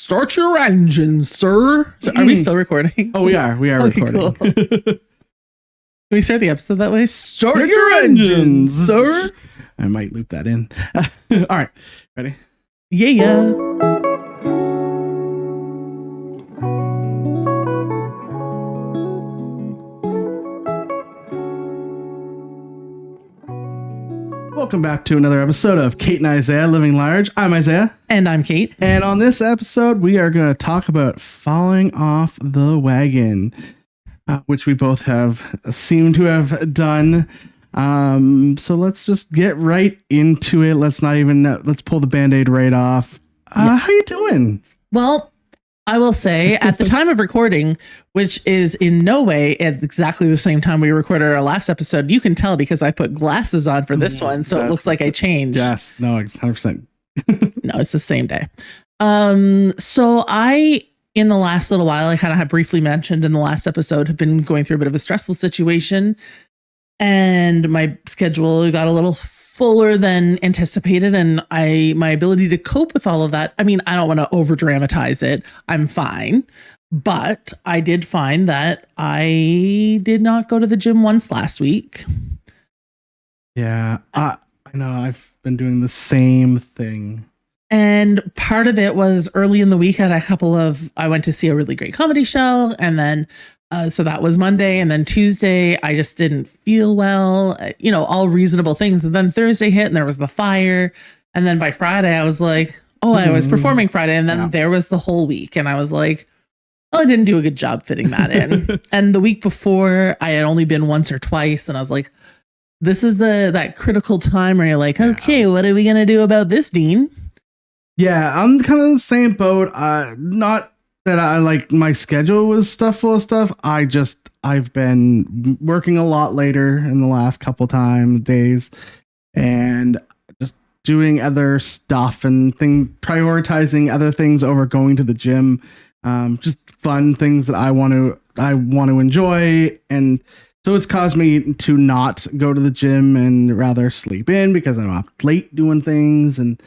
Start your engines, sir. So are we still recording? Oh, we are. We are Okay, recording. cool. Can we start the episode that way? Start your engines, sir. I might loop that in. All right. Ready? Yeah. Welcome back to another episode of Kate and Isaiah Living Large. I'm Isaiah. And I'm Kate. And on this episode, we are going to talk about Falling Off the Wagon, which we both have seemed to have done. So let's just get right into it. Let's pull the Band-Aid right off. How you doing? Well, I will say at the time of recording, which is in no way at exactly the same time we recorded our last episode, you can tell because I put glasses on for this one. So it looks like I changed. Yes. No, it's 100%. No, it's the same day. So in the last little while, I kind of had briefly mentioned in the last episode, have been going through a bit of a stressful situation, and my schedule got a little fuller than anticipated, and my ability to cope with all of that. I mean, I don't want to over dramatize it. I'm fine, but I did find that I did not go to the gym once last week. Yeah, I know. I've been doing the same thing. And part of it was early in the week. I went to see a really great comedy show, and then so that was Monday, and then Tuesday I just didn't feel well, all reasonable things. And then Thursday hit and there was the fire. And then by Friday I was like, I was performing Friday. And then there was the whole week. And I was like, I didn't do a good job fitting that in. And the week before I had only been once or twice. And I was like, this is that critical time where you're like, okay, what are we going to do about this, Dean? Yeah, I'm kind of the same boat. Not that I like my schedule was full of stuff. I've been working a lot later in the last couple days, and just doing other stuff and prioritizing other things over going to the gym. Just fun things that I want to enjoy, and so it's caused me to not go to the gym and rather sleep in because I'm up late doing things. And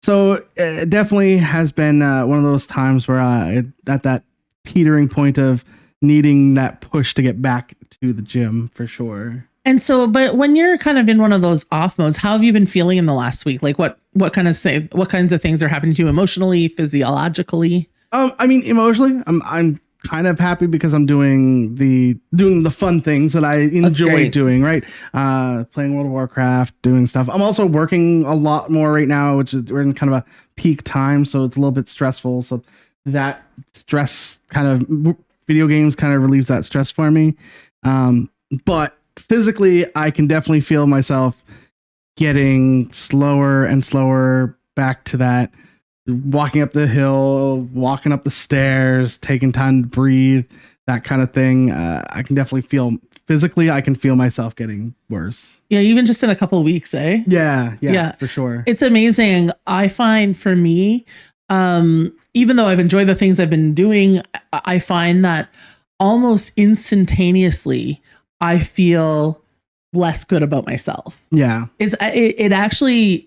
so it definitely has been one of those times where at that teetering point of needing that push to get back to the gym for sure. And so, but when you're kind of in one of those off modes, how have you been feeling in the last week? Like what kinds of things are happening to you emotionally, physiologically? I mean, emotionally, I'm kind of happy because I'm doing the fun things that I enjoy doing, right? Playing World of Warcraft, doing stuff. I'm also working a lot more right now, which is we're in kind of a peak time, so it's a little bit stressful. So that stress video games kind of relieves that stress for me. But physically, I can definitely feel myself getting slower and slower back to that. Walking up the hill, walking up the stairs, taking time to breathe, that kind of thing. I can definitely feel physically, I can feel myself getting worse. Yeah, even just in a couple of weeks, eh? Yeah, for sure. It's amazing. I find for me, even though I've enjoyed the things I've been doing, I find that almost instantaneously, I feel less good about myself. Yeah. It actually,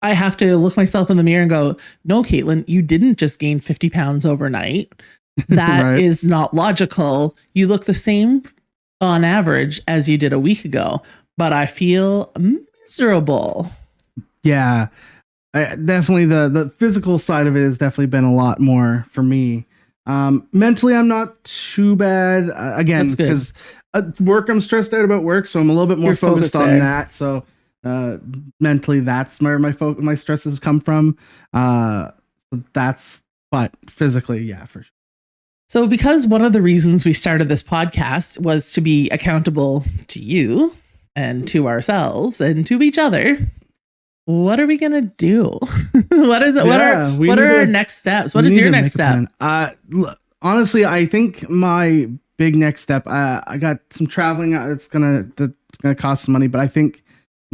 I have to look myself in the mirror and go, no, Caitlin, you didn't just gain 50 pounds overnight. That right. is not logical. You look the same on average as you did a week ago, but I feel miserable. Yeah, definitely the physical side of it has definitely been a lot more for me. Mentally, I'm not too bad. Again, because work, I'm stressed out about work, so I'm a little bit more focused on that. So mentally, that's where my stresses come from. But physically, yeah, for sure. So because one of the reasons we started this podcast was to be accountable to you and to ourselves and to each other, what are we going to do? What are our next steps? What is your next step? Honestly, I think my big next step, I got some traveling. It's going to cost some money, but I think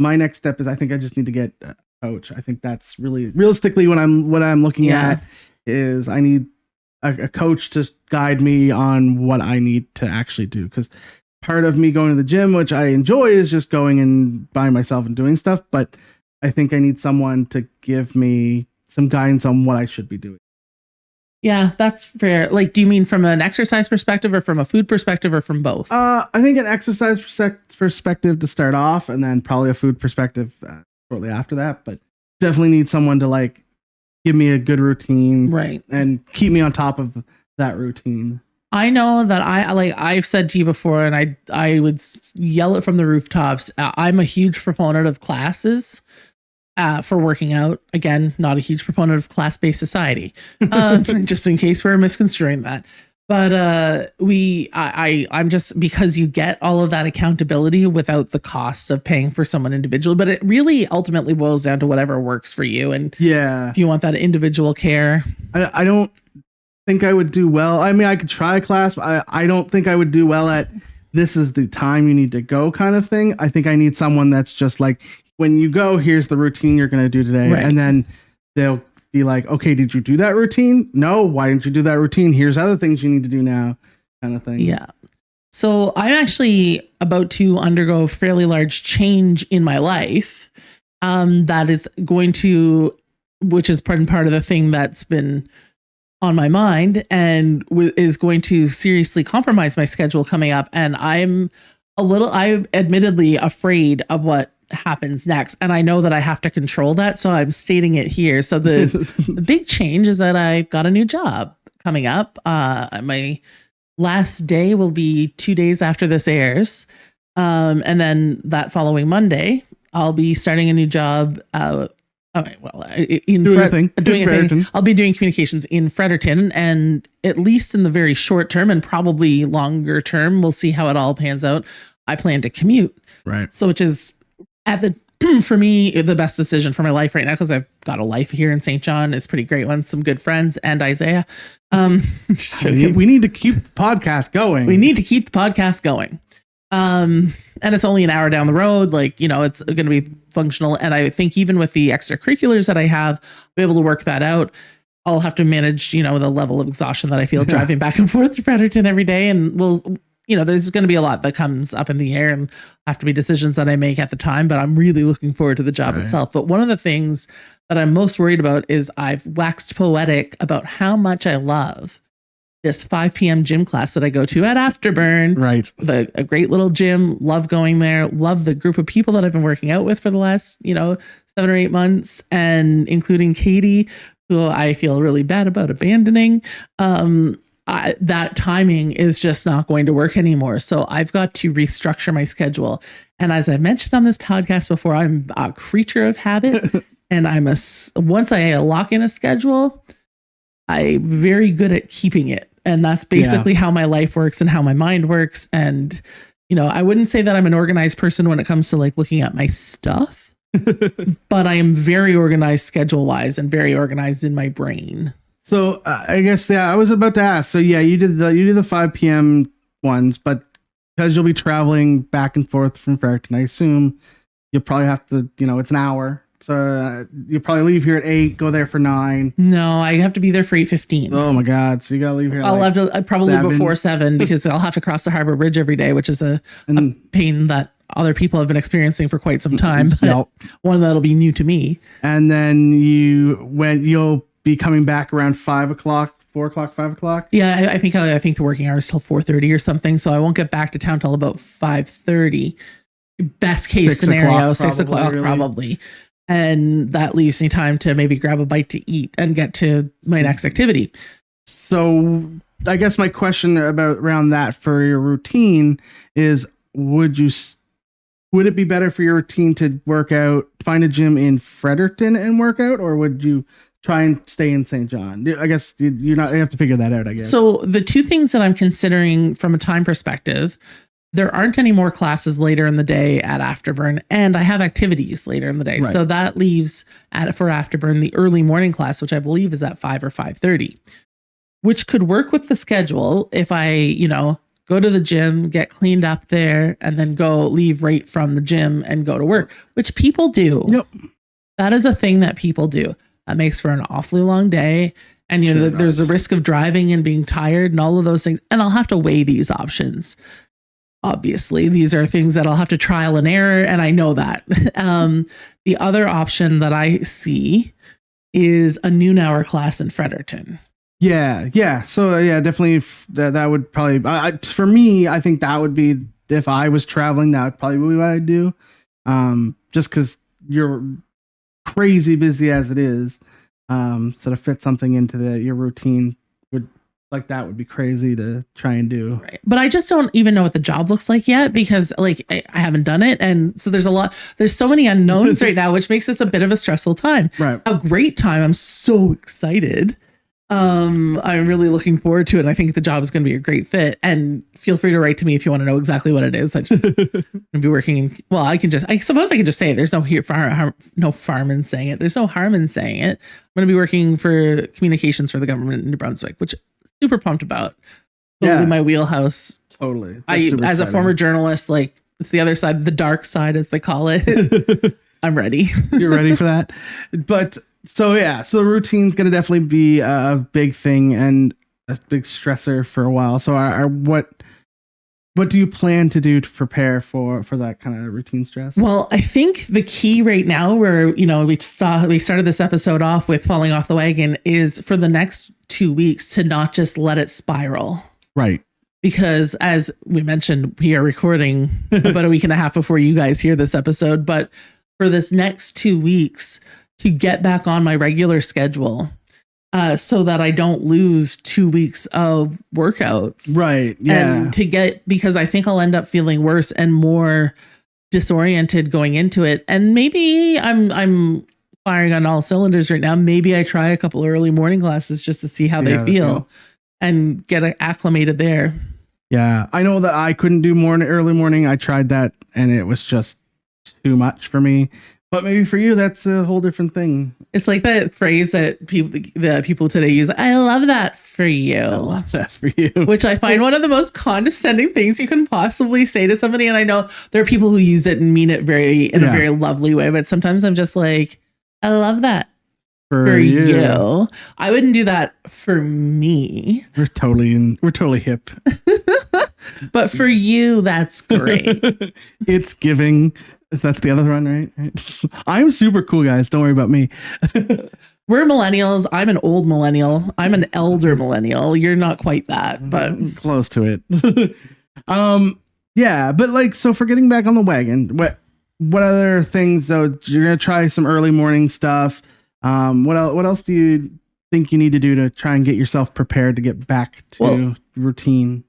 my next step is I think I just need to get a coach. I think that's really realistically what I'm looking at is I need a coach to guide me on what I need to actually do. Because part of me going to the gym, which I enjoy, is just going and by myself and doing stuff. But I think I need someone to give me some guidance on what I should be doing. Yeah, that's fair. Like, do you mean from an exercise perspective or from a food perspective or from both? I think an exercise perspective to start off, and then probably a food perspective shortly after that. But definitely need someone to like give me a good routine, Right. and keep me on top of that routine. I know that I've said to you before, and I would yell it from the rooftops. I'm a huge proponent of classes for working out. Again, not a huge proponent of class-based society, just in case we're misconstruing that. But I'm just, because you get all of that accountability without the cost of paying for someone individual. But it really ultimately boils down to whatever works for you. And yeah, if you want that individual care, I don't think I would do well. I mean, I could try a class, but I don't think I would do well at this is the time you need to go kind of thing. I think I need someone that's just like, when you go, here's the routine you're going to do today. Right. And then they'll be like, okay, did you do that routine? No. Why didn't you do that routine? Here's other things you need to do now, kind of thing. Yeah. So I'm actually about to undergo a fairly large change in my life. That is going to, which is part of the thing that's been on my mind and is going to seriously compromise my schedule coming up. And I'm admittedly afraid of what happens next. And I know that I have to control that. So I'm stating it here. So the big change is that I've got a new job coming up. My last day will be 2 days after this airs. And then that following Monday, I'll be starting a new job doing anything. I'll be doing communications in Fredericton, and at least in the very short term and probably longer term, we'll see how it all pans out. I plan to commute, right? So, which is for me the best decision for my life right now, because I've got a life here in St. John. It's a pretty great one, some good friends, and Isaiah. We need to keep the podcast going. And it's only an hour down the road. Like, it's going to be functional. And I think even with the extracurriculars that I have, I'll be able to work that out. I'll have to manage, the level of exhaustion that I feel driving back and forth to Fredericton every day. And there's going to be a lot that comes up in the air and have to be decisions that I make at the time, but I'm really looking forward to the job itself. But one of the things that I'm most worried about is I've waxed poetic about how much I love this 5 p.m. gym class that I go to at Afterburn. Right. A great little gym. Love going there. Love the group of people that I've been working out with for the last, 7 or 8 months, and including Katie, who I feel really bad about abandoning. That timing is just not going to work anymore. So I've got to restructure my schedule. And as I mentioned on this podcast before, I'm a creature of habit. And once I lock in a schedule, I'm very good at keeping it. And that's basically how my life works and how my mind works. And, I wouldn't say that I'm an organized person when it comes to like looking at my stuff, but I am very organized schedule wise and very organized in my brain. So I guess, I was about to ask. So you did the 5 p.m. ones, but because you'll be traveling back and forth from Fredericton, I assume you'll probably have to, it's an hour. So you'll probably leave here at 8, go there for 9. No, I have to be there for 8:15. Oh my God. So you got to leave here. I'll have to probably 7. Before 7 because I'll have to cross the Harbor Bridge every day, which is a pain that other people have been experiencing for quite some time. But one that'll be new to me. And then you'll be coming back around 5 o'clock. 4 o'clock, 5 o'clock. Yeah, I think the working hours till 4:30 or something. So I won't get back to town till about 5:30. Best case scenario, 6 o'clock probably. And that leaves me time to maybe grab a bite to eat and get to my next activity. So I guess my question around that for your routine is, would it be better for your routine to work out, find a gym in Fredericton and work out, or would you try and stay in St. John? I guess you have to figure that out, I guess. So the two things that I'm considering from a time perspective, there aren't any more classes later in the day at Afterburn, and I have activities later in the day. Right. So that leaves for Afterburn the early morning class, which I believe is at 5 or 5:30, which could work with the schedule if I, go to the gym, get cleaned up there, and then leave right from the gym and go to work, which people do. Yep. That is a thing that people do. That makes for an awfully long day. And, there's a risk of driving and being tired and all of those things. And I'll have to weigh these options. Obviously, these are things that I'll have to trial and error, and I know that. The other option that I see is a noon hour class in Fredericton. Yeah. So yeah, definitely that would probably for me. I think that would be if I was traveling. That would probably be what I'd do. Just because you're crazy busy as it is, so to fit something into your routine would like that would be crazy to try and do. Right. But I just don't even know what the job looks like yet because like I haven't done it. And so there's so many unknowns right now, which makes this a bit of a stressful time. Right. A great time. I'm so excited. I'm really looking forward to it. I think the job is going to be a great fit. And feel free to write to me if you want to know exactly what it is. I just gonna be working in, well, I suppose I can just say it. There's no harm in saying it. There's no harm in saying it. I'm going to be working for communications for the government in New Brunswick, which super pumped about. Totally my wheelhouse. Totally. As a former journalist, like it's the other side, the dark side, as they call it. I'm ready. You're ready for that. But so the routine's gonna definitely be a big thing and a big stressor for a while. So what do you plan to do to prepare for that kind of routine stress? Well, I think the key right now, where we started this episode off with falling off the wagon, is for the next 2 weeks to not just let it spiral. Right. Because as we mentioned, we are recording about a week and a half before you guys hear this episode. But for this next 2 weeks to get back on my regular schedule, so that I don't lose 2 weeks of workouts. Right. Yeah. And because I think I'll end up feeling worse and more disoriented going into it. And maybe I'm firing on all cylinders right now. Maybe I try a couple of early morning classes just to see how they feel and get acclimated there. Yeah. I know that I couldn't do early morning. I tried that and it was just too much for me. But maybe for you, that's a whole different thing. It's like that phrase that people today use. I love that for you. I love that for you. Which I find one of the most condescending things you can possibly say to somebody. And I know there are people who use it and mean it in a very lovely way. But sometimes I'm just like, I love that for you. I wouldn't do that for me. We're totally hip. But for you, that's great. It's giving. That's the other one, right? I'm super cool, guys. Don't worry about me. We're millennials. I'm an old millennial. I'm an elder millennial. You're not quite that, but close to it. Yeah, but like, so for getting back on the wagon, what other things though? You're gonna try some early morning stuff. What else do you think you need to do to try and get yourself prepared to get back to routine?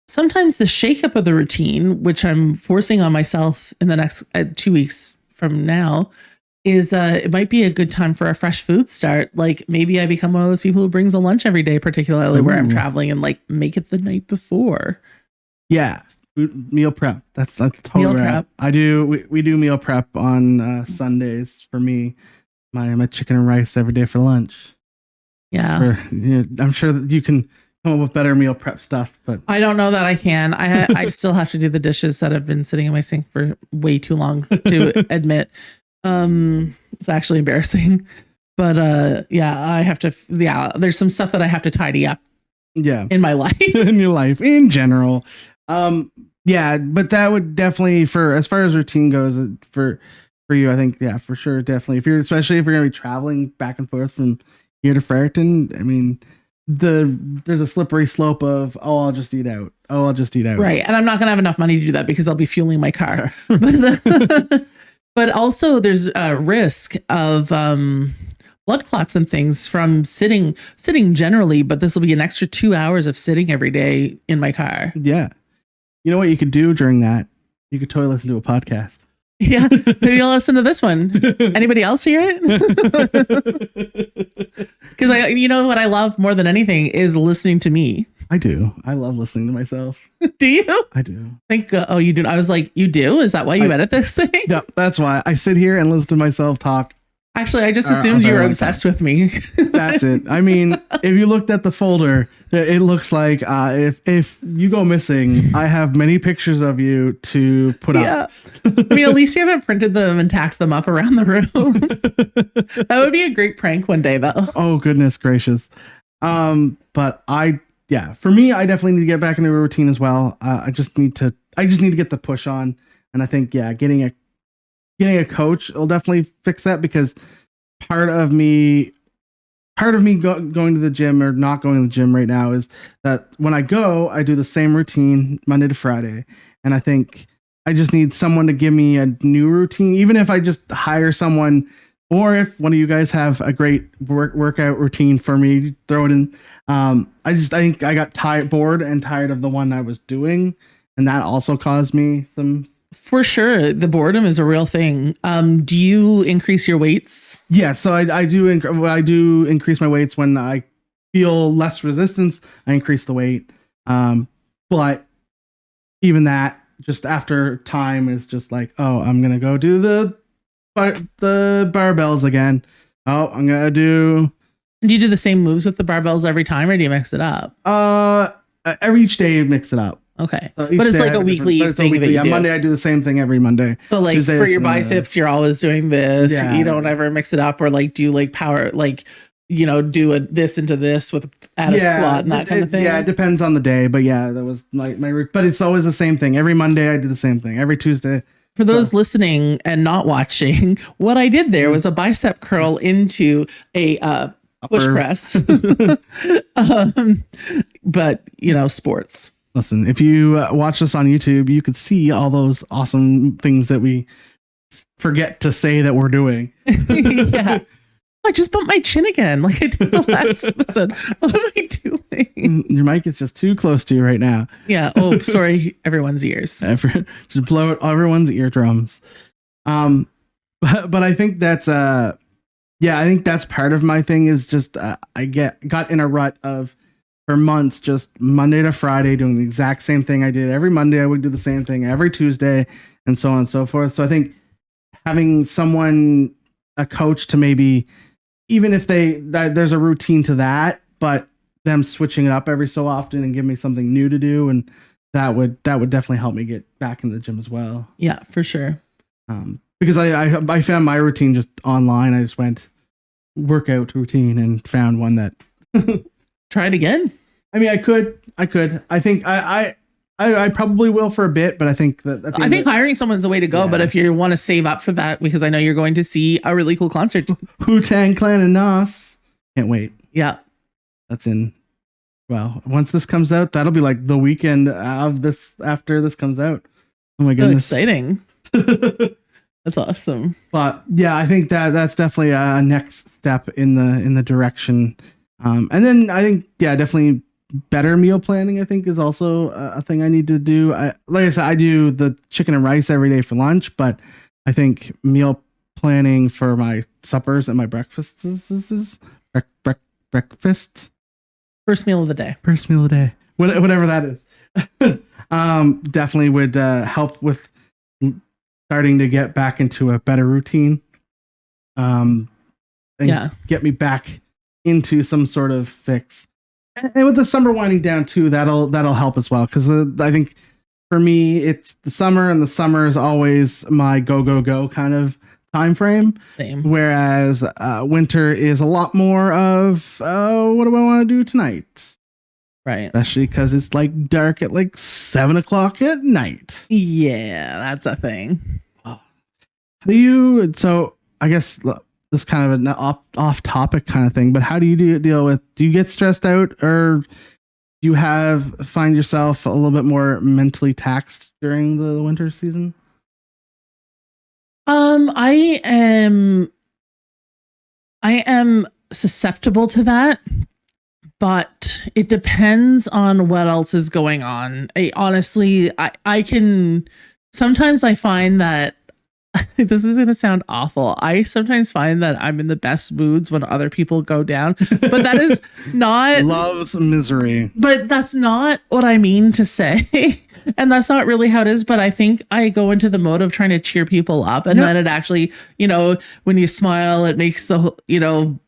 Sometimes the shakeup of the routine, which I'm forcing on myself in the next 2 weeks from now, is it might be a good time for a fresh food start. Like maybe I become one of those people who brings a lunch every day, particularly where I'm traveling, and like make it the night before. Yeah. Meal prep. That's totally meal right. Prep. I do. We do meal prep on Sundays for me. My chicken and rice every day for lunch. Yeah. I'm sure that you can come up with better meal prep stuff, but I don't know that I can. I still have to do the dishes that have been sitting in my sink for way too long to admit. It's actually embarrassing, but I have to. Yeah, there's some stuff that I have to tidy up. Yeah, in my life, in your life in general. Yeah, but that would definitely, for as far as routine goes, for you, I think, yeah, for sure, definitely. Especially if you're gonna be traveling back and forth from here to Fredericton, I mean, there's a slippery slope of I'll just eat out. Right, and I'm not gonna have enough money to do that because I'll be fueling my car. But also there's a risk of blood clots and things from sitting generally. But this will be an extra 2 hours of sitting every day in my car. Yeah, you know what you could do during that? You could totally listen to a podcast. Yeah, maybe I'll listen to this one. Anybody else hear it? Because what I love more than anything is listening to me. I do. I love listening to myself. Do you? I do. Oh, you do. I was like, you do? Is that why you edit this thing? No, that's why I sit here and listen to myself talk. Actually, I just assumed you were obsessed with me. That's it. I mean, if you looked at the folder, it looks like if you go missing, I have many pictures of you to put up. I mean, at least you haven't printed them and tacked them up around the room. That would be a great prank one day, though. Oh, goodness gracious. But for me, I definitely need to get back into a routine as well. I just need to get the push on. And I think, getting a coach will definitely fix that, because part of me part of me going to the gym or not going to the gym right now is that when I go, I do the same routine Monday to Friday. And I think I just need someone to give me a new routine, even if I just hire someone, or if one of you guys have a great workout routine for me, throw it in. I think I got bored and tired of the one I was doing. And that also caused me some. For sure. The boredom is a real thing. Do you increase your weights? Yeah, so I do increase my weights when I feel less resistance. I increase the weight, but even that, just after time, is just like, oh, I'm gonna go do the barbells again. Oh, I'm gonna do. Do you do the same moves with the barbells every time, or do you mix it up? Each day mix it up. Okay, so but it's like a weekly thing that you do. Monday I do the same thing every Monday. So like Tuesdays, for your biceps, you're always doing this. Yeah. You don't ever mix it up or like do like power, like, you know, do this into this with add a squat and that kind of thing. Yeah, it depends on the day, but yeah, that was like but it's always the same thing. Every Monday I do the same thing. Every Tuesday. For those listening and not watching, what I did there was a bicep curl into a push press. But you know, sports. Listen, if you watch this on YouTube, you could see all those awesome things that we forget to say that we're doing. Yeah. I just bumped my chin again, like I did the last episode. What am I doing? Your mic is just too close to you right now. Yeah. Oh, sorry, everyone's ears. Just blow out everyone's eardrums. But I think that's I think that's part of my thing is just I got in a rut of, for months, just Monday to Friday doing the exact same thing I did every Monday. I would do the same thing every Tuesday, and so on and so forth. So I think having someone, a coach, to maybe, even if there's a routine to that, but them switching it up every so often and give me something new to do, and that would definitely help me get back into the gym as well. Yeah, for sure. Because I found my routine just online. I just went workout routine and found one that. Try it again. I mean, I could. I think I probably will for a bit, but I think that I think hiring someone's the way to go. Yeah. But if you want to save up for that, because I know you're going to see a really cool concert, Wu-Tang Clan and Nas. Can't wait. Yeah, that's in. Well, once this comes out, that'll be like the weekend of this after this comes out. Oh my goodness, exciting! That's awesome. But yeah, I think that's definitely a next step in the direction. And then I think, definitely better meal planning, I think, is also a thing I need to do. Like I said, I do the chicken and rice every day for lunch, but I think meal planning for my suppers and my breakfasts is breakfast. First meal of the day. First meal of the day. Whatever that is. Definitely would help with starting to get back into a better routine. And get me back into some sort of fix, and with the summer winding down too, that'll help as well, because I think for me it's the summer, and the summer is always my go kind of time frame. Same. Whereas winter is a lot more of what do I want to do tonight, right? Especially because it's like dark at like 7 o'clock at night. Yeah, that's a thing. How do you? So I guess. This kind of an off topic kind of thing, but how do you deal with? Do you get stressed out, or do you find yourself a little bit more mentally taxed during the winter season? I am susceptible to that, but it depends on what else is going on. I can sometimes I find that. This is going to sound awful. I sometimes find that I'm in the best moods when other people go down, but that is not loves misery. But that's not what I mean to say. And that's not really how it is. But I think I go into the mode of trying to cheer people up. And then it actually, when you smile, it makes your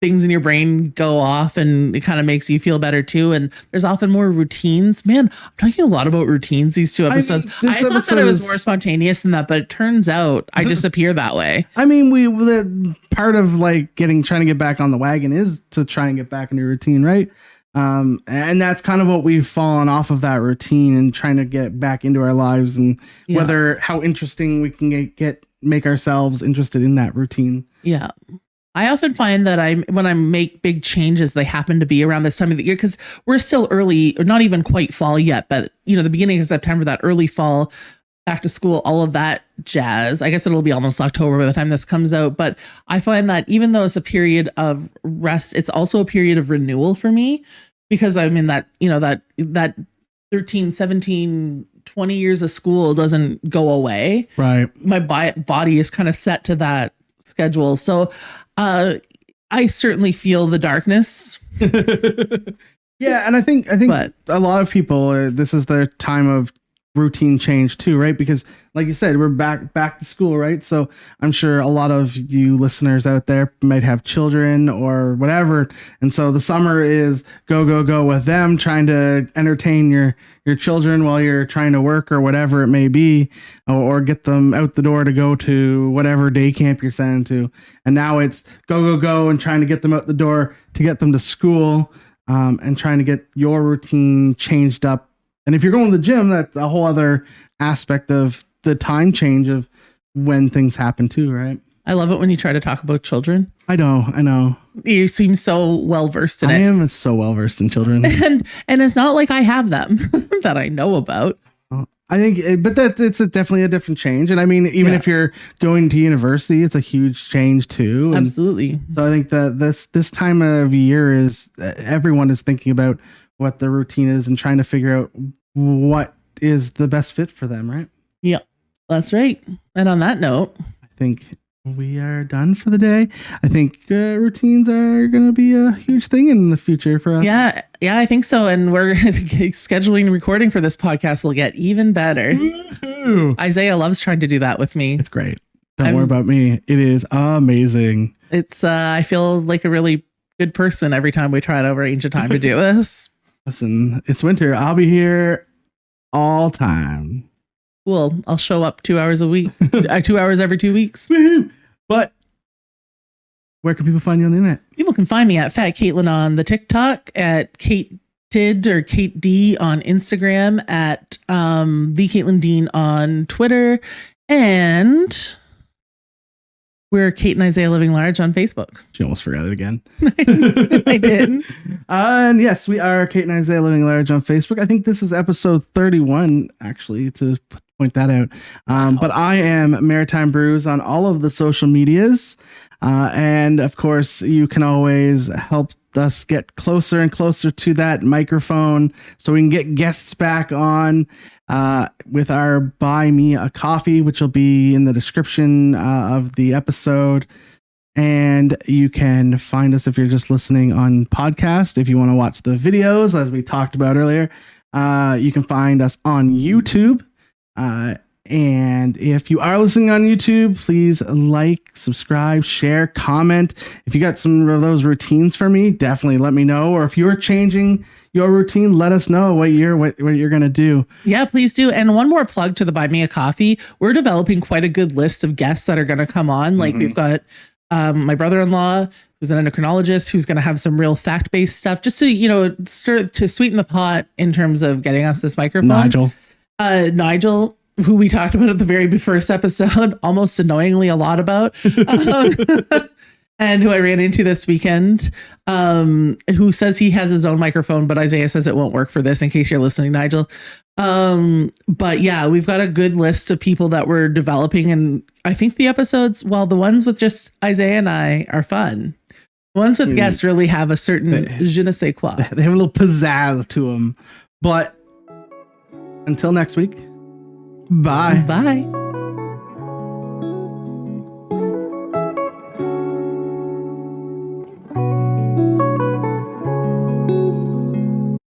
things in your brain go off, and it kind of makes you feel better too. And there's often more routines. Man, I'm talking a lot about routines these two episodes. I thought that it was more spontaneous than that, but it turns out I just appear that way. I mean, part of like trying to get back on the wagon is to try and get back into routine, right? And that's kind of what we've fallen off of, that routine, and trying to get back into our lives, and how interesting we can make ourselves interested in that routine. Yeah. I often find that when I make big changes, they happen to be around this time of the year because we're still early, or not even quite fall yet, but the beginning of September, that early fall, back to school, all of that jazz. I guess it'll be almost October by the time this comes out. But I find that even though it's a period of rest, it's also a period of renewal for me because I'm in that, that 13, 17, 20 years of school doesn't go away. Right. My body is kind of set to that schedule. So I certainly feel the darkness. Yeah, and I think but a lot of people, this is their time of routine change too, right? Because like you said, we're back to school, right? So I'm sure a lot of you listeners out there might have children or whatever, and so the summer is go with them, trying to entertain your children while you're trying to work or whatever it may be, or get them out the door to go to whatever day camp you're sending to. And now it's go and trying to get them out the door to get them to school, and trying to get your routine changed up. And if you're going to the gym, that's a whole other aspect of the time change of when things happen too, right? I love it when you try to talk about children. I know. You seem so well versed in it. I am so well versed in children, and it's not like I have them that I know about. I think, it's definitely a different change. And I mean, even if you're going to university, it's a huge change too. And absolutely. So I think that this time of year is everyone is thinking about what the routine is and trying to figure out what is the best fit for them, right? Yeah, that's right. And on that note, I think we are done for the day. I think routines are going to be a huge thing in the future for us. Yeah, I think so. And we're scheduling and recording for this podcast will get even better. Woo-hoo. Isaiah loves trying to do that with me. It's great. Don't worry about me. It is amazing. It's I feel like a really good person every time we try to arrange a time to do this. Listen, it's winter. I'll be here all time. Cool. I'll show up 2 hours a week. 2 hours every 2 weeks. Woohoo! But where can people find you on the internet? People can find me at Fat Caitlin on the TikTok, at Kate Did or Kate D on Instagram, at the Caitlin Dean on Twitter, and we're Kate and Isaiah Living Large on Facebook. She almost forgot it again. I did. And yes, we are Kate and Isaiah Living Large on Facebook. I think this is episode 31, actually, to point that out. Wow. But I am Maritime Brews on all of the social medias. And of course, you can always help us get closer and closer to that microphone so we can get guests back on with our Buy Me a Coffee, which will be in the description of the episode. And you can find us if you're just listening on podcast. If you want to watch the videos, as we talked about earlier, you can find us on YouTube. And if you are listening on YouTube, please like, subscribe, share, comment. If you got some of those routines for me, definitely let me know. Or if you're changing your routine, let us know what you're going to do. Yeah, please do. And one more plug to the Buy Me a Coffee. We're developing quite a good list of guests that are going to come on. Like we've got my brother-in-law, who's an endocrinologist, who's going to have some real fact-based stuff, just to sweeten the pot in terms of getting us this microphone. Nigel, who we talked about at the very first episode, almost annoyingly a lot about, and who I ran into this weekend, who says he has his own microphone, but Isaiah says it won't work for this, in case you're listening, Nigel. But yeah, we've got a good list of people that we're developing, and I think the episodes, while the ones with just Isaiah and I are fun, the ones with guests really have a certain je ne sais quoi. They have a little pizzazz to them. But until next week, bye. Bye.